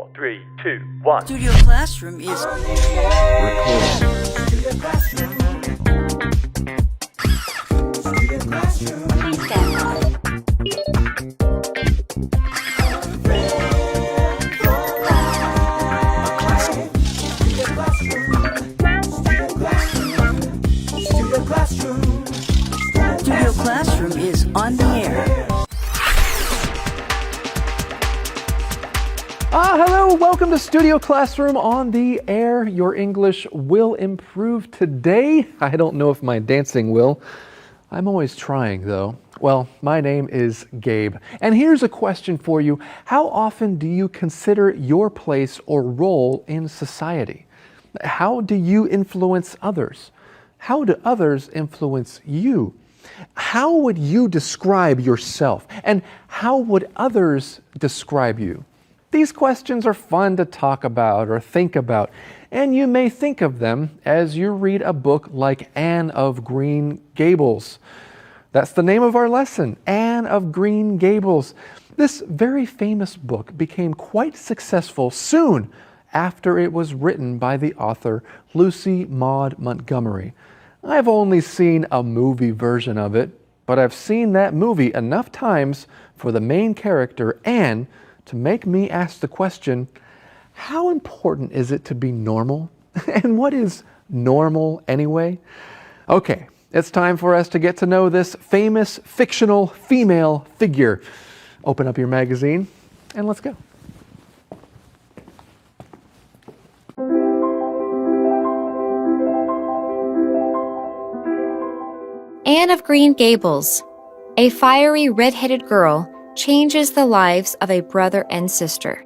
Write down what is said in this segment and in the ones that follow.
4, 3, 2, 1. Studio Classroom is Studio Classroom is on the air. Hello, welcome to Studio Classroom on the air. Your English will improve today. I don't know if my dancing will. I'm always trying though. Well, my name is Gabe, and here's a question for you. How often do you consider your place or role in society? How do you influence others? How do others influence you? How would you describe yourself? And how would others describe you? These questions are fun to talk about or think about, and you may think of them as you read a book like Anne of Green Gables. That's the name of our lesson, Anne of Green Gables. This very famous book became quite successful soon after it was written by the author Lucy Maud Montgomery. I've only seen a movie version of it, but I've seen that movie enough times for the main character, Anne, to make me ask the question, how important is it to be normal? And what is normal anyway? Okay, it's time for us to get to know this famous fictional female figure. Open up your magazine and let's go. Anne of Green Gables, a fiery red-headed girl, changes the lives of a brother and sister.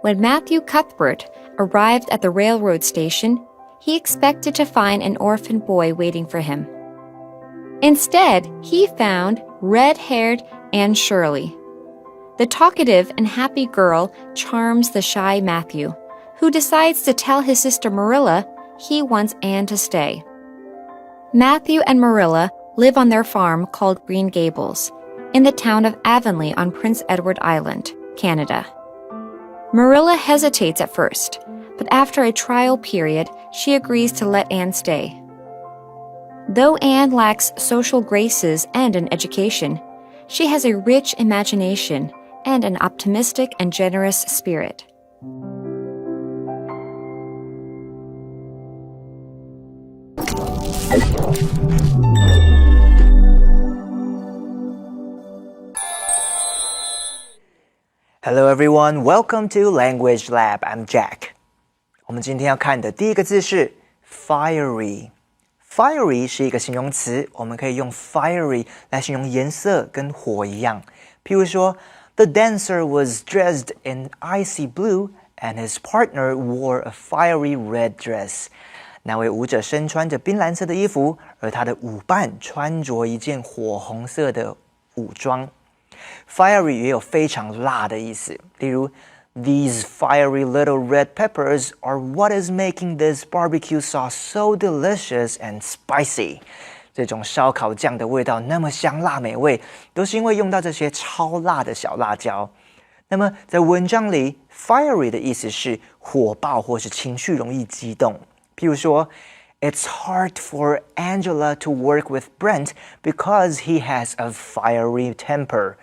When Matthew Cuthbert arrived at the railroad station, he expected to find an orphan boy waiting for him. Instead, he found red-haired Anne Shirley. The talkative and happy girl charms the shy Matthew, who decides to tell his sister Marilla he wants Anne to stay. Matthew and Marilla live on their farm called Green Gables, in the town of Avonlea on Prince Edward Island, Canada. Marilla hesitates at first, but after a trial period, she agrees to let Anne stay. Though Anne lacks social graces and an education, she has a rich imagination and an optimistic and generous spirit. Hello everyone, welcome to Language Lab. I'm Jack. 我们今天要看的第一个字是 fiery。Fiery 是一个形容词，我们可以用 fiery 来形容颜色跟火一样。譬如说 The dancer was dressed in icy blue and his partner wore a fiery red dress. 那位舞者身穿着冰蓝色的衣服，而他的舞伴穿着一件火红色的舞装。Fiery 也有非常辣的意思，例如 These fiery little red peppers are what is making this barbecue sauce so delicious and spicy. 这种烧烤酱的味道那么香辣美味，都是因为用到这些超辣的小辣椒。那么在文章里 fiery 的意思是火爆或是情绪容易激动。譬如说 It's hard for Angela to work with Brent because he has a fiery temper.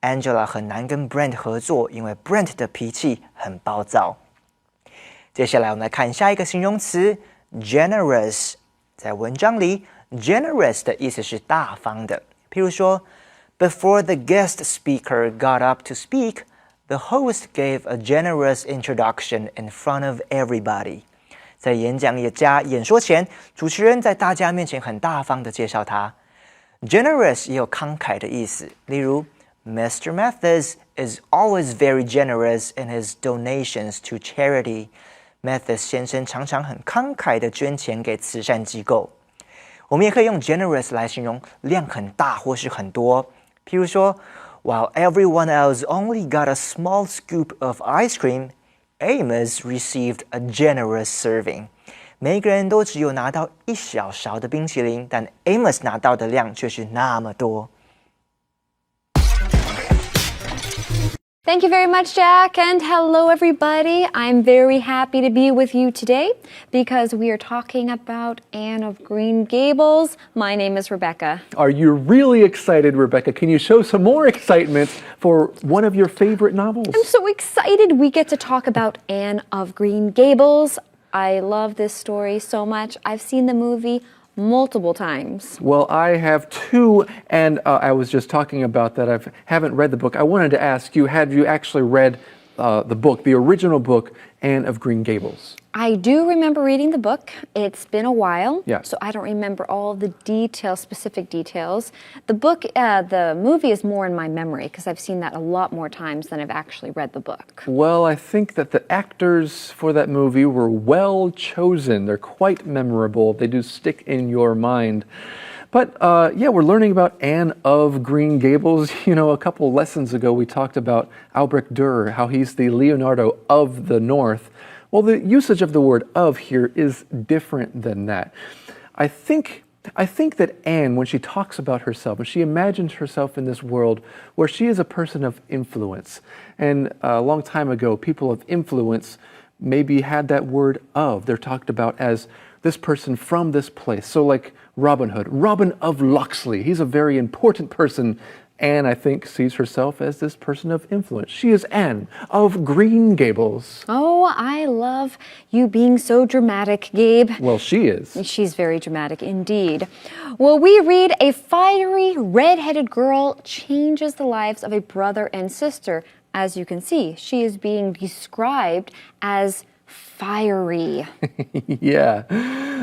Angela 很难跟 Brent 合作，因为 Brent 的脾气很暴躁。接下来我们来看下一个形容词 generous。在文章里 generous 的意思是大方的。譬如说 Before the guest speaker got up to speak, the host gave a generous introduction in front of everybody. 在演讲家演说前，主持人在大家面前很大方地介绍他。Generous 也有慷慨的意思，例如 Mr. Mathis is always very generous in his donations to charity. Mathis 先生常常很慷慨地捐钱给慈善机构。我们也可以用 generous 来形容量很大或是很多。譬如说 While everyone else only got a small scoop of ice cream, Amos received a generous serving. 每个人都只有拿到一小勺的冰淇淋，但 Amos 拿到的量却是那么多。Thank you very much, Jack, and hello, everybody. I'm very happy to be with you today because we are talking about Anne of Green Gables. My name is Rebecca. Are you really excited, Rebecca? Can you show some more excitement for one of your favorite novels? I'm so excited we get to talk about Anne of Green Gables. I love this story so much. I've seen the movie multiple times. Well, I have too, and I was just talking about that. I haven't read the book. I wanted to ask you, have you actually read the book, the original book, Anne of Green Gables? I do remember reading the book. It's been a while, Yes. so I don't remember all the details, specific details. The book, the movie is more in my memory because I've seen that a lot more times than I've actually read the book. Well, I think that the actors for that movie were well chosen. They're quite memorable. They do stick in your mind. But yeah, we're learning about Anne of Green Gables. You know, a couple lessons ago we talked about Albrecht Dürer, how he's the Leonardo of the North. Well, the usage of the word "of" here is different than that. I think that Anne, when she talks about herself, when she imagines herself in this world where she is a person of influence, and a long time ago, people of influence maybe had that word "of." They're talked about as this person from this place. So like Robin Hood, Robin of Locksley, he's a very important person. Anne, I think, sees herself as this person of influence. She is Anne of Green Gables. Oh, I love you being so dramatic, Gabe. Well, she is. She's very dramatic indeed. Well, we read a fiery, red-headed girl changes the lives of a brother and sister. As you can see, she is being described as fiery. Yeah.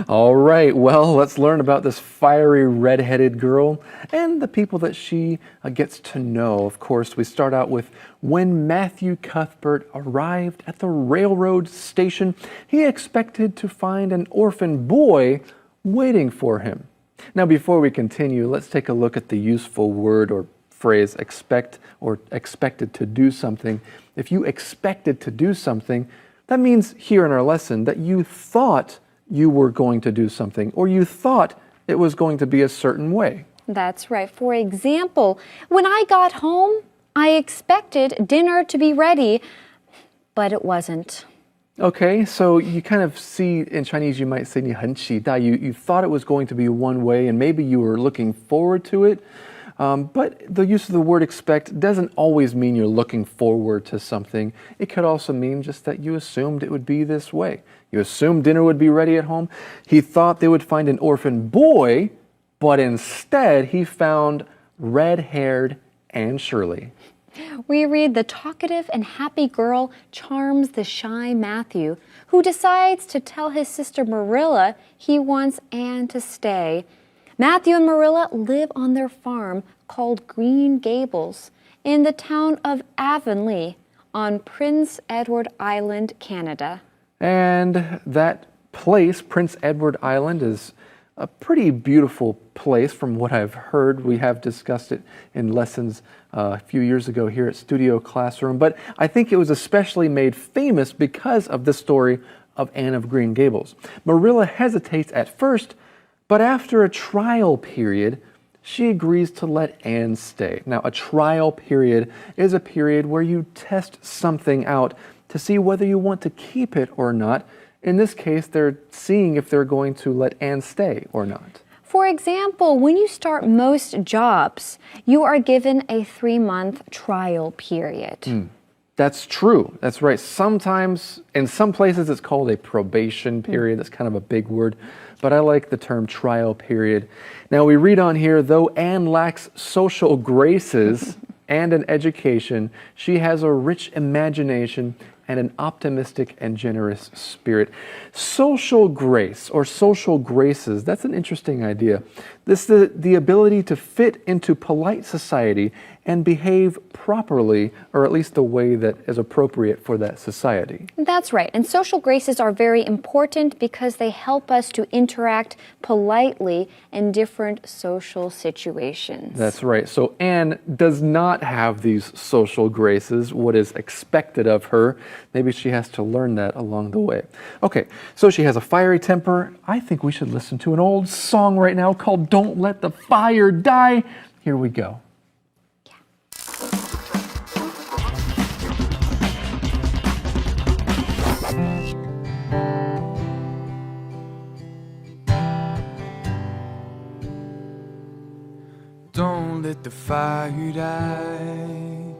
All right. Well, let's learn about this fiery red-headed girl and the people that she gets to know. Of course, we start out with when Matthew Cuthbert arrived at the railroad station, he expected to find an orphan boy waiting for him. Now, before we continue, let's take a look at the useful word or phrase expect or expected to do something. If you expected to do something, that means here in our lesson that you thought you were going to do something or you thought it was going to be a certain way. That's right. For example, when I got home, I expected dinner to be ready, but it wasn't. Okay, so you kind of see in Chinese you might say 你很期待, you thought it was going to be one way and maybe you were looking forward to it. But the use of the word expect doesn't always mean you're looking forward to something. It could also mean just that you assumed it would be this way. You assumed dinner would be ready at home. He thought they would find an orphan boy, but instead he found red-haired Anne Shirley. We read the talkative and happy girl charms the shy Matthew, who decides to tell his sister Marilla he wants Anne to stay. Matthew and Marilla live on their farm called Green Gables in the town of Avonlea on Prince Edward Island, Canada. And that place, Prince Edward Island, is a pretty beautiful place from what I've heard. We have discussed it in lessons a few years ago here at Studio Classroom, but I think it was especially made famous because of the story of Anne of Green Gables. Marilla hesitates at first, but after a trial period, she agrees to let Anne stay. Now, a trial period is a period where you test something out to see whether you want to keep it or not. In this case, they're seeing if they're going to let Anne stay or not. For example, when you start most jobs, you are given a 3-month trial period. That's true. That's right. Sometimes, in some places, it's called a probation period. That's kind of a big word, but I like the term trial period. Now, we read on here, though Anne lacks social graces and an education, she has a rich imagination and an optimistic and generous spirit. Social grace or social graces, that's an interesting idea. This is the ability to fit into polite society and behave properly, or at least the way that is appropriate for that society. That's right. And social graces are very important because they help us to interact politely in different social situations. That's right. So Anne does not have these social graces, what is expected of her. Maybe she has to learn that along the way. Okay, so she has a fiery temper. I think we should listen to an old song right now called Don't Let the Fire Die. Here we go. let the fire die.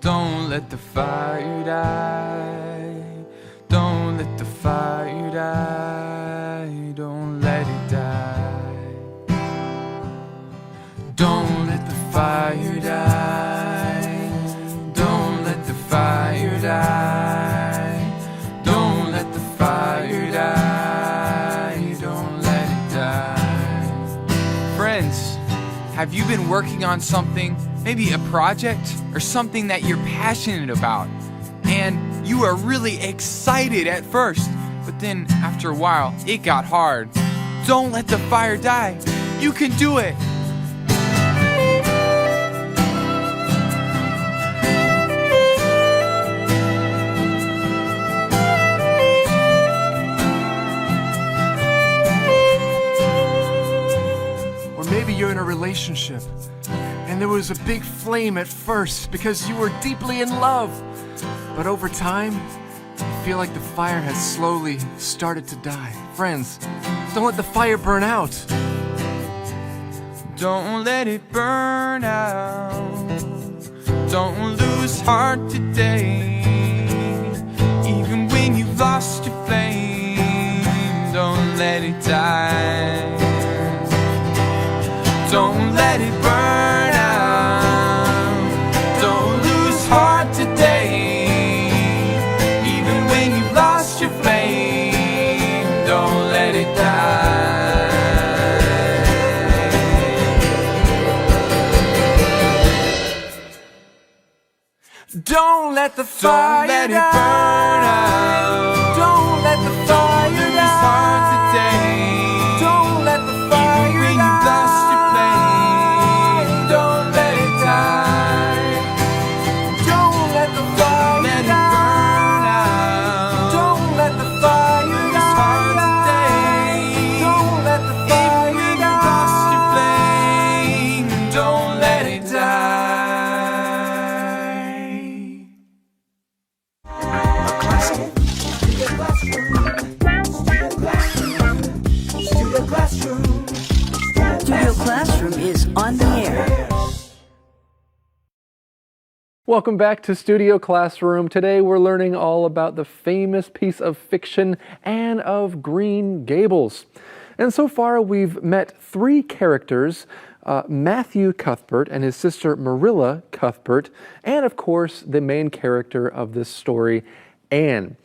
Don't let the fire die. Don't let the fire die. Don't let it die. Don't let the fire die. Don't let the fire die. Don't let the fire die. Don't let it die. Friends, have you been working on something, maybe a project or something that you're passionate about, and you were really excited at first, but then after a while it got hard? Don't let the fire die. You can do it. Or maybe you're in a relationship and there was a big flame at first because you were deeply in love. But over time, you feel like the fire has slowly started to die. Friends, don't let the fire burn out. Don't let it burn out. Don't lose heart today. Even when you've lost your flame, don't let it die. Don't let it burn out. Don't lose heart today. Even when you've lost your flame, don't let it die. Don't let the fire Don't let it die. burn out. Don't let the fire Don't lose die. heart today. Don't let the fire Even when die. you've lost your flame, don't let it die. Don't let the fire Let it die. burn out. Don't let the fire Lose heart today. Don't let the Even fire when you've lost your flame, don't let it die. Studio Classroom is on the air. Welcome back to Studio Classroom. Today we're learning all about the famous piece of fiction, Anne of Green Gables. And so far we've met three characters, Matthew Cuthbert and his sister Marilla Cuthbert, and of course the main character of this story, Anne.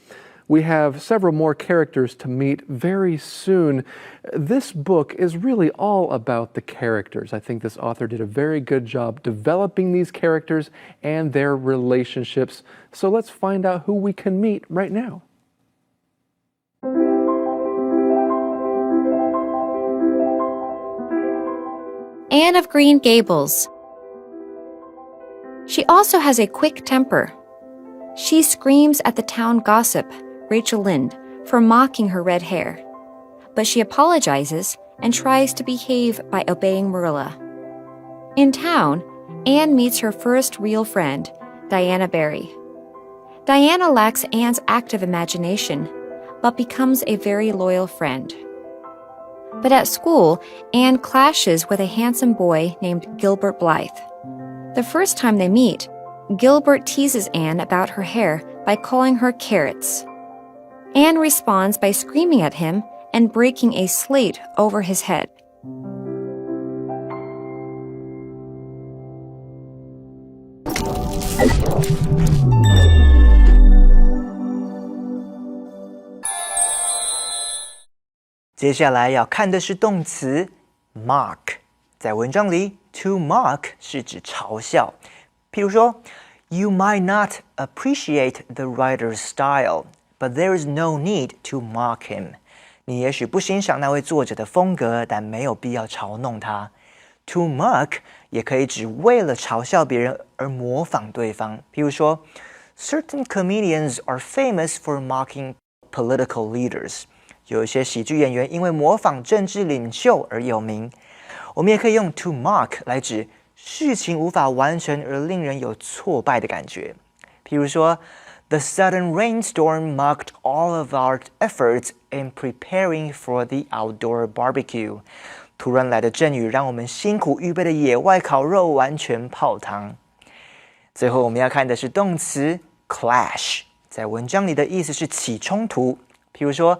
We have several more characters to meet very soon. This book is really all about the characters. I think this author did a very good job developing these characters and their relationships. So let's find out who we can meet right now. Anne of Green Gables. She also has a quick temper. She screams at the town gossip, Rachel Lynde, for mocking her red hair. But she apologizes and tries to behave by obeying Marilla. In town, Anne meets her first real friend, Diana Barry. Diana lacks Anne's active imagination, but becomes a very loyal friend. But at school, Anne clashes with a handsome boy named Gilbert Blythe. The first time they meet, Gilbert teases Anne about her hair by calling her carrots. Anne responds by screaming at him and breaking a slate over his head.接下来要看的是动词 mock。在文章里 to mock 是指嘲笑。譬如说 You might not appreciate the writer's style, but there is no need to mock him. 你也许不欣赏那位作者的风格，但没有必要嘲弄他。To mock 也可以指为了嘲笑别人而模仿对方。譬如说 Certain comedians are famous for mocking political leaders. 有一些喜剧演员因为模仿政治领袖而有名。我们也可以用 to mock 来指事情无法完成而令人有挫败的感觉。譬如说 The sudden rainstorm mocked all of our efforts in preparing for the outdoor barbecue. 突然来的阵雨让我们辛苦预备的野外烤肉完全泡汤。最后我们要看的是动词 clash， 在文章里的意思是起冲突。譬如说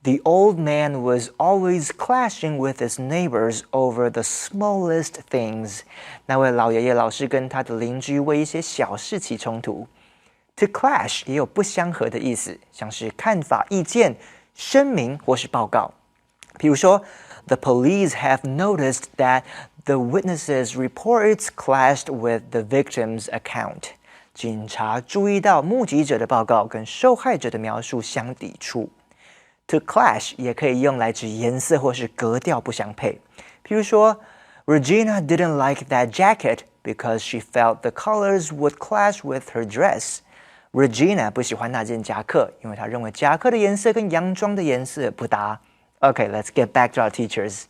The old man was always clashing with his neighbors over the smallest things. 那位老爷爷老是跟他的邻居为一些小事起冲突。To clash 也有不相合的意思，像是看法、意见、声明或是报告。譬如说 The police have noticed that the witnesses' reports clashed with the victim's account. 警察注意到目击者的报告跟受害者的描述相抵触。To clash 也可以用来指颜色或是格调不相配。譬如说 Regina didn't like that jacket because she felt the colors would clash with her dress. Regina 不喜欢那件夹克，因为她认为夹克的颜色跟洋装的颜色不搭。Okay, let's get back to our teachers.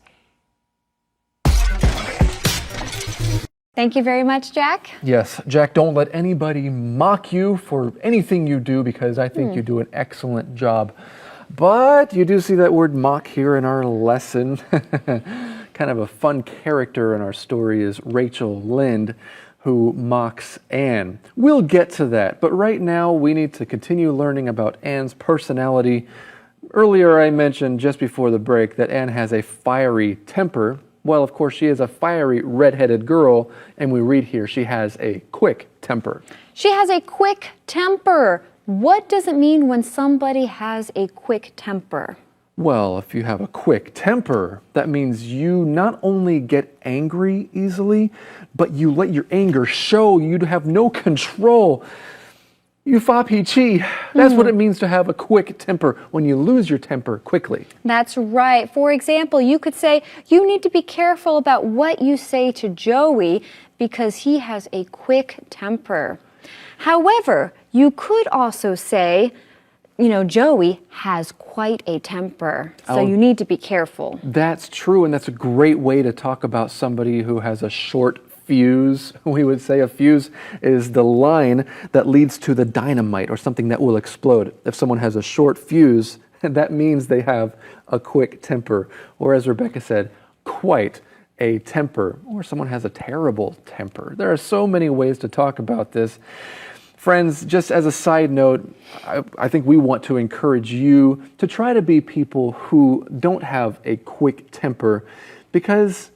Thank you very much, Jack. Yes, Jack, don't let anybody mock you for anything you do because I think you do an excellent job. But you do see that word mock here in our lesson. Kind of a fun character in our story is Rachel Lynde, who mocks Anne. We'll get to that, but right now we need to continue learning about Anne's personality. Earlier I mentioned just before the break that Anne has a fiery temper. Well, of course, she is a fiery red-headed girl, and we read here she has a quick temper. She has a quick temper. What does it mean when somebody has a quick temper? Well, if you have a quick temper, that means you not only get angry easily, but you let your anger show. You have no control. You 发脾气. That's what it means to have a quick temper, when you lose your temper quickly. That's right. For example, you could say, you need to be careful about what you say to Joey because he has a quick temper. However, you could also say, Joey has quite a temper, so you need to be careful. That's true, and that's a great way to talk about somebody who has a short fuse. We would say a fuse is the line that leads to the dynamite or something that will explode. If someone has a short fuse, that means they have a quick temper. Or as Rebecca said, quite a temper. Or someone has a terrible temper. There are so many ways to talk about this. Friends, just as a side note, I think we want to encourage you to try to be people who don't have a quick temper, because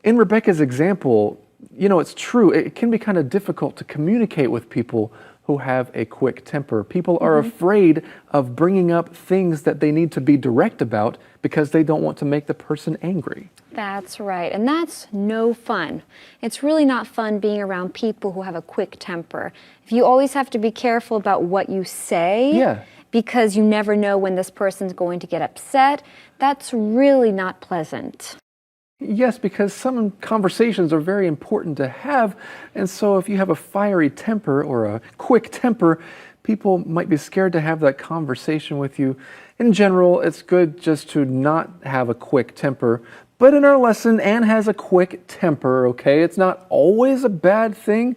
in Rebecca's example, it's true, it can be kind of difficult to communicate with people who have a quick temper. People are afraid of bringing up things that they need to be direct about because they don't want to make the person angry. That's right, and that's no fun. It's really not fun being around people who have a quick temper. If you always have to be careful about what you say, because you never know when this person's going to get upset, that's really not pleasant. Yes, because some conversations are very important to have, and so if you have a fiery temper or a quick temper, people might be scared to have that conversation with you. In general, it's good just to not have a quick temper. But in our lesson, Anne has a quick temper, okay? It's not always a bad thing,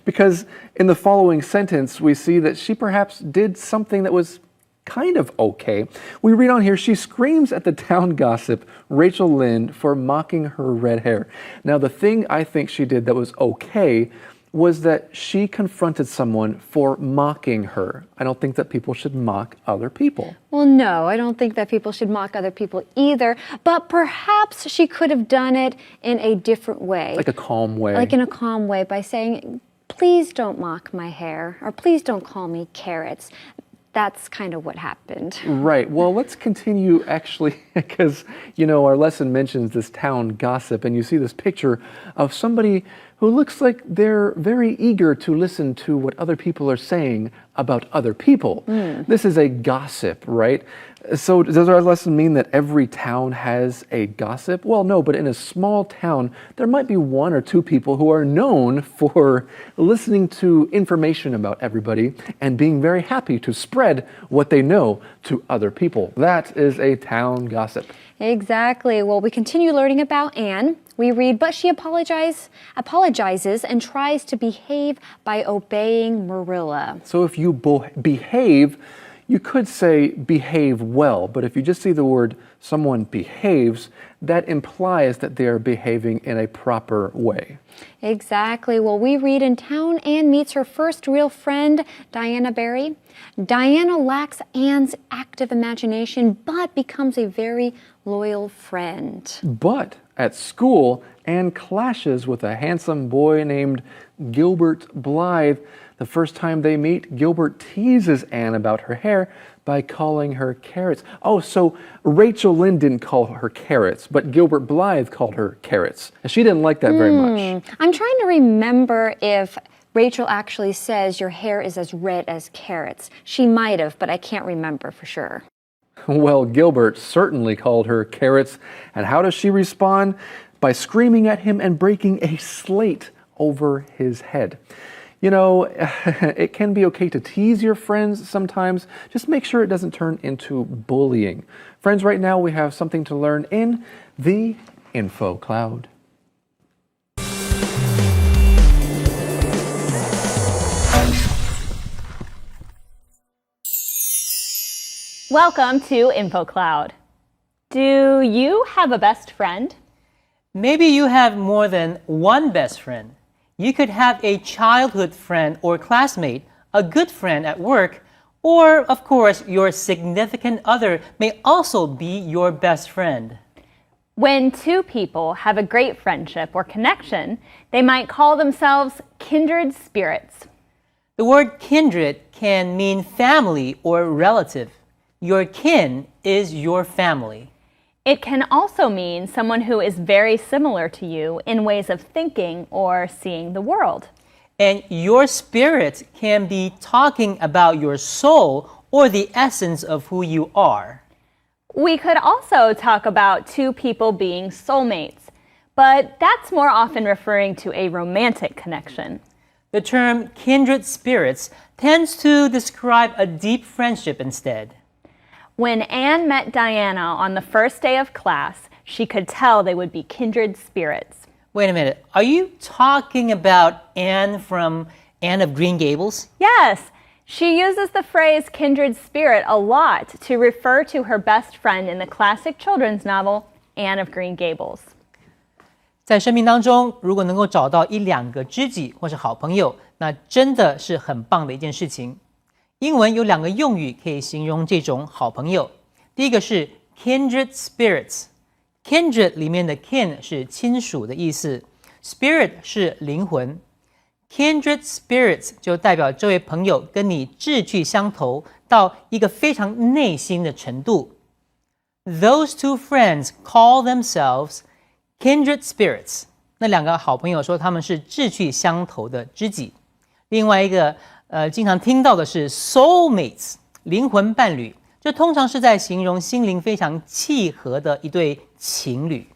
because in the following sentence, we see that she perhaps did something that was kind of okay. We read on here, she screams at the town gossip, Rachel Lynde, for mocking her red hair. Now, the thing I think she did that was okay was that she confronted someone for mocking her. I don't think that people should mock other people. Well, no, I don't think that people should mock other people either, but perhaps she could have done it in a different way. Like a calm way. Like in a calm way by saying, please don't mock my hair, or please don't call me carrots. That's kind of what happened. Right. Well, let's continue actually, because, our lesson mentions this town gossip, and you see this picture of somebody who looks like they're very eager to listen to what other people are saying about other people. This is a gossip, right? So does our lesson mean that every town has a gossip? Well, no, but in a small town, there might be one or two people who are known for listening to information about everybody and being very happy to spread what they know to other people. That is a town gossip. Exactly. Well, we continue learning about Anne. We read, but she apologizes and tries to behave by obeying Marilla. So if you behave, you could say behave well, but if you just see the word someone behaves, that implies that they are behaving in a proper way. Exactly. Well, we read in town Anne meets her first real friend, Diana Barry. Diana lacks Anne's active imagination, but becomes a very loyal friend. But at school, Anne clashes with a handsome boy named Gilbert Blythe. The first time they meet, Gilbert teases Anne about her hair by calling her carrots. Oh, so Rachel Lynn didn't call her carrots, but Gilbert Blythe called her carrots. And she didn't like that very much. I'm trying to remember if Rachel actually says your hair is as red as carrots. She might have, but I can't remember for sure. Well, Gilbert certainly called her carrots. And how does she respond? By screaming at him and breaking a slate over his head. You know, it can be okay to tease your friends sometimes. Just make sure it doesn't turn into bullying. Friends, right now we have something to learn in the Info Cloud. Welcome to InfoCloud. Do you have a best friend? Maybe you have more than one best friend. You could have a childhood friend or classmate, a good friend at work, or, of course, your significant other may also be your best friend. When two people have a great friendship or connection, they might call themselves kindred spirits. The word kindred can mean family or relative. Your kin is your family. It can also mean someone who is very similar to you in ways of thinking or seeing the world. And your spirit can be talking about your soul or the essence of who you are. We could also talk about two people being soulmates, but that's more often referring to a romantic connection. The term kindred spirits tends to describe a deep friendship instead. When Anne met Diana on the first day of class, she could tell they would be kindred spirits. Wait a minute. Are you talking about Anne from Anne of Green Gables? Yes, she uses the phrase kindred spirit a lot to refer to her best friend in the classic children's novel, Anne of Green Gables. 在生命当中，如果能够找到一两个知己或是好朋友，那真的是很棒的一件事情。英文有两个用语可以形容这种好朋友，第一个是 kindred spirits。kindred 里面的 kin 是亲属的意思 ，spirit 是灵魂。kindred spirits 就代表这位朋友跟你志趣相投到一个非常内心的程度。Those two friends call themselves kindred spirits。那两个好朋友说他们是志趣相投的知己。另外一个经常听到的是 soulmates， 灵魂伴侣，这通常是在形容心灵非常契合的一对情侣。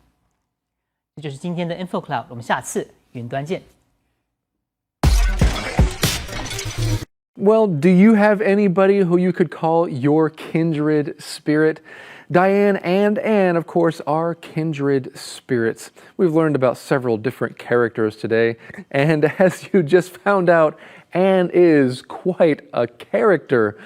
这就是今天的 Info Cloud， 我们下次云端见。Well, do you have anybody who you could call your kindred spirit? Diane and Anne, of course, are kindred spirits. We've learned about several different characters today, and as you just found out, Anne is quite a character.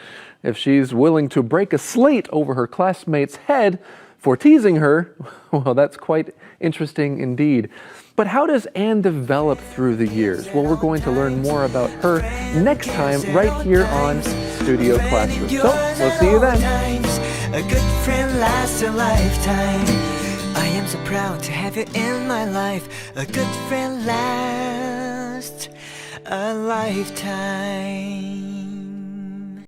If she's willing to break a slate over her classmate's head for teasing her, well, that's quite interesting indeed. But how does Anne develop through the years? Well, we're going to learn more about her next time right here on Studio Classroom. So, we'll see you then. A good friend lasts a lifetime. I am so proud to have you in my life. A good friend lasts a lifetime.